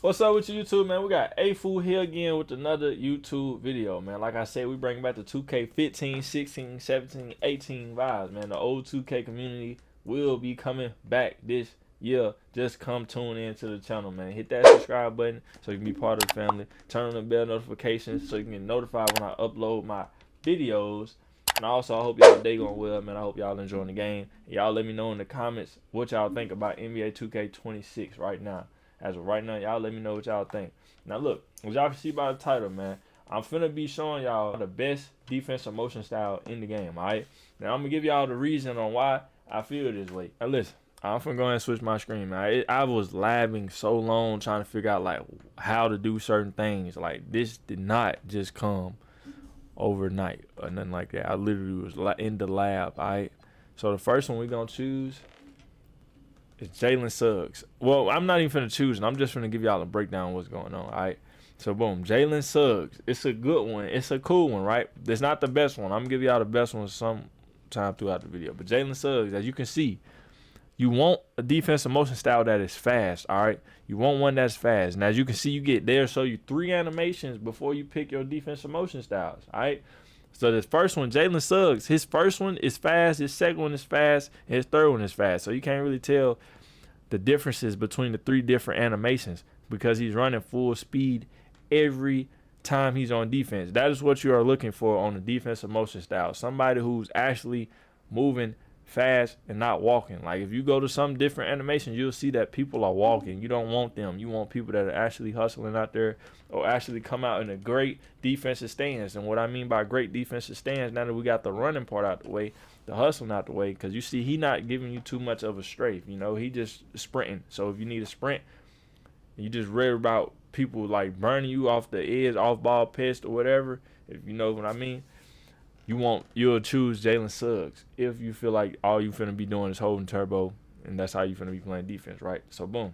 What's up with you, YouTube, man? We got AyeeFoo here again with another YouTube video, man. Like I said, we bring back the 2K15, 16, 17, 18 vibes, man. The old 2K community will be coming back this year. Just come tune in to the channel, man. Hit that subscribe button so you can be part of the family. Turn on the bell notifications so you can get notified when I upload my videos. And also, I hope y'all day going well, man. I hope y'all enjoying the game. Y'all let me know in the comments what y'all think about NBA 2K26 right now. As of right now, y'all let me know what y'all think. Now look, as y'all can see by the title, man, I'm finna be showing y'all the best defensive motion style in the game, alright? Now I'm gonna give y'all the reason on why I feel this way. Now listen, I'm finna go ahead and switch my screen, man. I was labbing so long trying to figure out like how to do certain things. Like this did not just come overnight or nothing like that. I literally was in the lab, alright? So the first one we gonna choose, it's Jalen Suggs. Well, I'm not even finna choose. I'm just finna give y'all a breakdown of what's going on. All right. So boom, Jalen Suggs. It's a good one. It's a cool one, right? It's not the best one. I'm gonna give y'all the best one sometime throughout the video. But Jalen Suggs, as you can see, you want a defensive motion style that is fast. All right. You want one that's fast. And as you can see, you get there. Show you 3 animations before you pick your defensive motion styles. All right. So this first one, Jalen Suggs, his first one is fast, his second one is fast, and his third one is fast. So you can't really tell the differences between the 3 different animations because he's running full speed every time he's on defense. That is what you are looking for on the defensive motion style. Somebody who's actually moving fast and not walking. Like if you go to some different animations, you'll see that people are walking. You don't want them. You want people that are actually hustling out there or actually come out in a great defensive stance. And what I mean by great defensive stance, now that we got the running part out the way, the hustling out the way, because you see he not giving you too much of a strafe. You know, he just sprinting. So if you need a sprint, you just read about people like burning you off the edge, off ball pist or whatever, if you know what I mean. You'll choose Jalen Suggs if you feel like all you finna be doing is holding turbo, and that's how you finna be playing defense, right? So boom.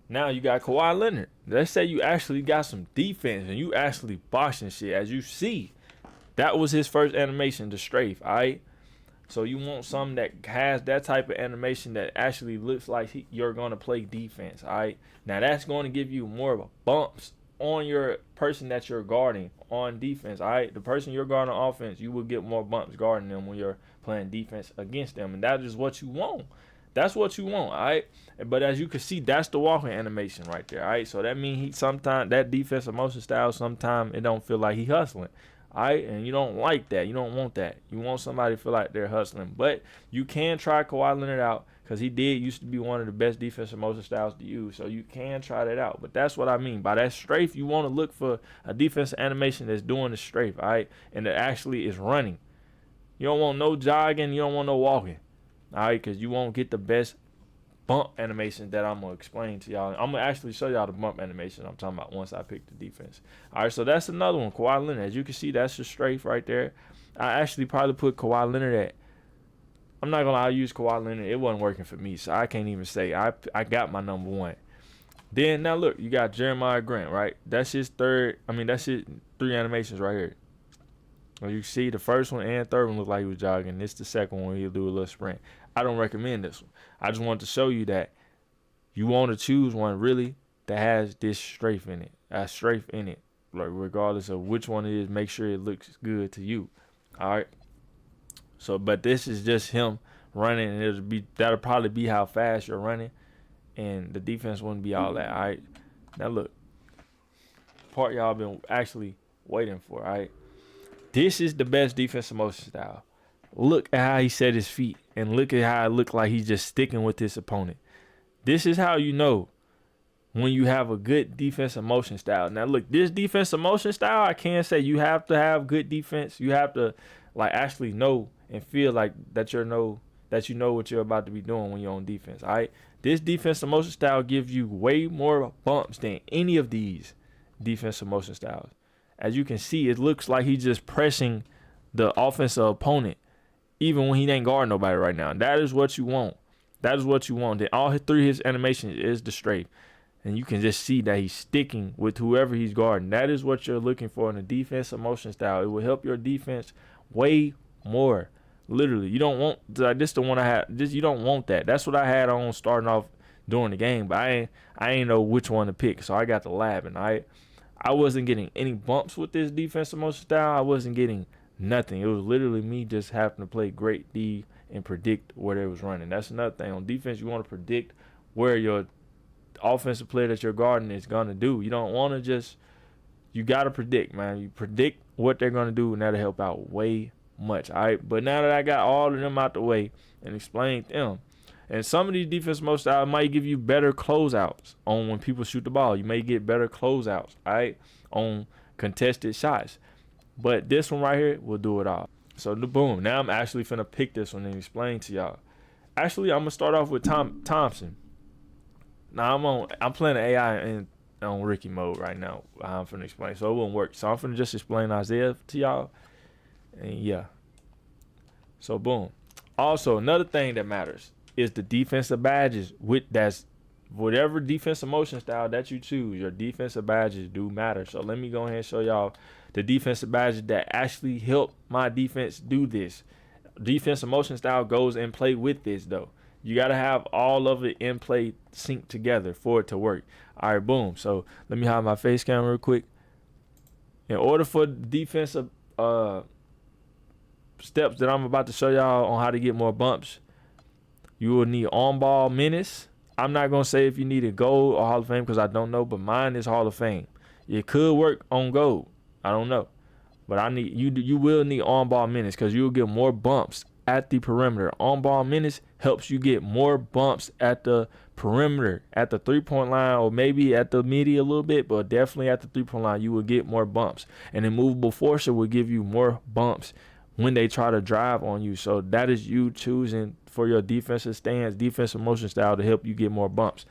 Now you got Kawhi Leonard. Let's say you actually got some defense and you actually boxing shit. As you see, that was his first animation, the strafe, all right? So you want something that has that type of animation that actually looks like you're going to play defense, all right? Now that's going to give you more of a bumps on your person that you're guarding on defense, all right? The person you're guarding on offense, you will get more bumps guarding them when you're playing defense against them, and that is what you want. That's what you want, all right? But as you can see, that's the walking animation right there, all right? So that means he sometimes, that defensive motion style, sometimes it don't feel like he hustling. All right, and you don't like that. You don't want that. You want somebody to feel like they're hustling. But you can try Kawhi Leonard out because he used to be one of the best defensive motion styles to use. So you can try that out. But that's what I mean. By that strafe, you want to look for a defensive animation that's doing the strafe, all right, and that actually is running. You don't want no jogging. You don't want no walking, all right, because you won't get the best bump animation that I'm going to explain to y'all. I'm going to actually show y'all the bump animation I'm talking about once I pick the defense. All right, so that's another one, Kawhi Leonard. As you can see, that's the strafe right there. I actually probably put Kawhi Leonard at, I'm not going to lie, I used Kawhi Leonard. It wasn't working for me, so I can't even say. I got my number 1. Then, now look, you got Jeremiah Grant, right? That's his that's his 3 animations right here. Well, you see the first one and third one look like he was jogging. This the second one, he'll do a little sprint. I don't recommend this one. I just wanted to show you that you want to choose one really that has this strafe in it. Like regardless of which one it is, make sure it looks good to you. All right. So, but this is just him running, and that'll probably be how fast you're running, and the defense wouldn't be all that. All right. Now look, part y'all been actually waiting for. All right. This is the best defensive motion style. Look at how he set his feet, and look at how it looked like he's just sticking with his opponent. This is how you know when you have a good defensive motion style. Now, look, this defensive motion style, I can't say you have to have good defense. You have to like actually know and feel like that you know what you're about to be doing when you're on defense. All right, this defensive motion style gives you way more bumps than any of these defensive motion styles. As you can see, it looks like he's just pressing the offensive opponent even when he ain't guarding nobody right now. That is what you want. That is what you want. Then all 3 of his animations is the strafe. And you can just see that he's sticking with whoever he's guarding. That is what you're looking for in a defensive motion style. It will help your defense way more. Literally. You don't want, like this the one I had. You don't want that. That's what I had on starting off during the game, but I ain't know which one to pick, so I got the lab, and I wasn't getting any bumps with this defensive motion style. I wasn't getting nothing. It was literally me just having to play great D and predict where they was running. That's another thing. On defense, you want to predict where your offensive player that you're guarding is going to do. You don't want to just, you got to predict, man. You predict what they're going to do, and that'll help out way much. All right, but now that I got all of them out the way and explained them, and some of these defense motion styles might give you better closeouts on when people shoot the ball. You may get better closeouts, all right, on contested shots. But this one right here will do it all. So boom, now I'm actually finna pick this one and explain to y'all. Actually, I'm gonna start off with Thompson. Now I'm playing AI on Ricky mode right now. I'm finna explain, so it won't work. So I'm finna just explain Isaiah to y'all, and yeah. So boom. Also, another thing that matters is the defensive badges. That's whatever defensive motion style that you choose, your defensive badges do matter. So let me go ahead and show y'all the defensive badges that actually help my defense do this. Defensive motion style goes in play with this though. You got to have all of it in play synced together for it to work. All right, boom. So let me hide my face cam real quick. In order for the defensive steps that I'm about to show y'all on how to get more bumps, you will need on-ball menace. I'm not going to say if you need a gold or Hall of Fame because I don't know, but mine is Hall of Fame. It could work on gold. I don't know. But I need you will need on-ball menace because you'll get more bumps at the perimeter. On-ball menace helps you get more bumps at the perimeter, at the three-point line, or maybe at the midi a little bit, but definitely at the three-point line, you will get more bumps. And then movable forcer will give you more bumps when they try to drive on you. So that is you choosing for your defensive stance, defensive motion style to help you get more bumps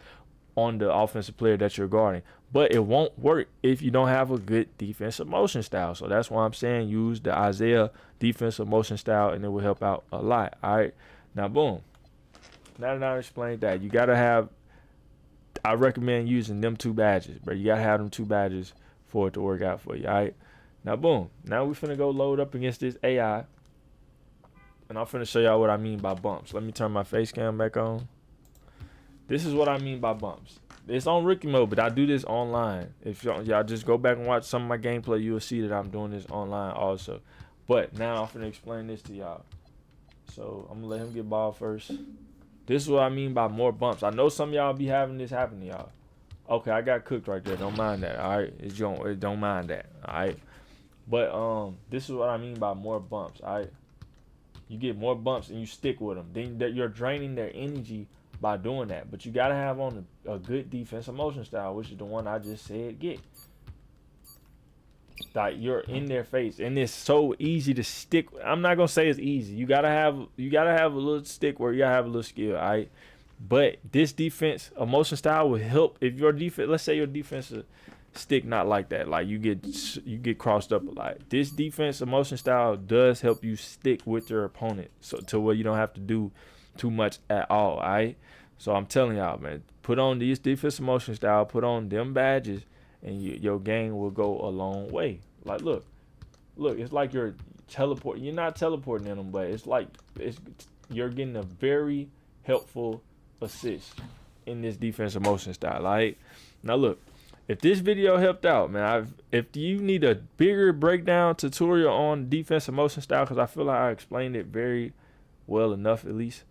on the offensive player that you're guarding. But it won't work if you don't have a good defensive motion style. So that's why I'm saying use the Isaiah defensive motion style, and it will help out a lot. All right. Now, boom. Now that I explained that, you got to have, I recommend using them two badges, but you got to have them two badges for it to work out for you. All right. Now, boom. Now we're finna go load up against this AI, and I'm finna show y'all what I mean by bumps. Let me turn my face cam back on. This is what I mean by bumps. It's on rookie mode, but I do this online. If y'all just go back and watch some of my gameplay, you will see that I'm doing this online also. But now I'm finna explain this to y'all. So I'm gonna let him get ball first. This is what I mean by more bumps. I know some of y'all be having this happen to y'all. Okay, I got cooked right there. Don't mind that. All right, don't mind that. All right. But this is what I mean by more bumps. All right. You get more bumps and you stick with them. Then you're draining their energy by doing that. But you gotta have on a good defensive motion style, which is the one I just said get. Like you're in their face, and it's so easy to stick. I'm not gonna say it's easy. You gotta have a little stick where you gotta have a little skill, all right? But this defense, a motion style will help if your defense. Let's say your defensive stick not like that, like you get crossed up a lot. This defensive motion style does help you stick with your opponent, so to where you don't have to do too much at all. All right. So I'm telling y'all, man, put on these defensive motion style, put on them badges, and your game will go a long way. Like, look, it's like you're teleporting. You're not teleporting in them, but it's like you're getting a very helpful assist in this defensive motion style. Right? Now, look, if this video helped out, man, if you need a bigger breakdown tutorial on defensive motion style, because I feel like I explained it very well enough, at least,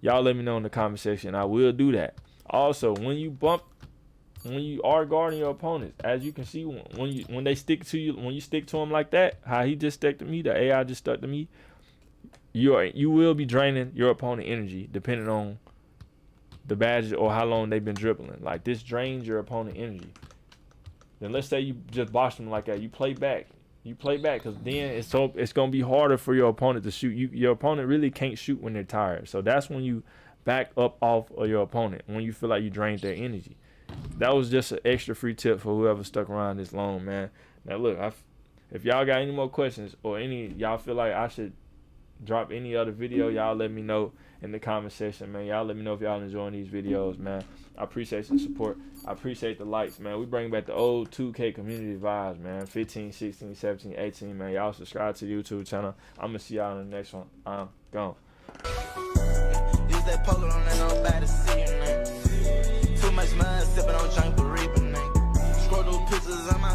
y'all let me know in the comment section. I will do that. Also, when you are guarding your opponents, as you can see, when they stick to you, when you stick to them like that, how he just stuck to me, the AI just stuck to me, you will be draining your opponent energy depending on the badge or how long they've been dribbling. Like, this drains your opponent energy. Then let's say you just box them like that. You play back, because then it's gonna be harder for your opponent to shoot. Your opponent really can't shoot when they're tired. So that's when you back up off of your opponent, when you feel like you drained their energy. That was just an extra free tip for whoever stuck around this long, man. Now look, if y'all got any more questions or y'all feel like I should drop any other video, y'all let me know in the comment section, man. Y'all let me know if y'all enjoying these videos, man. I appreciate the support. I appreciate the likes, man. We bring back the old 2K community vibes, man. 15, 16, 17, 18, man. Y'all subscribe to the YouTube channel. I'm gonna see y'all in the next one. I'm gone. Use that poker on that nobody see you, man. mud, sipping on junk for reaping, nigga. Scroll through pictures on my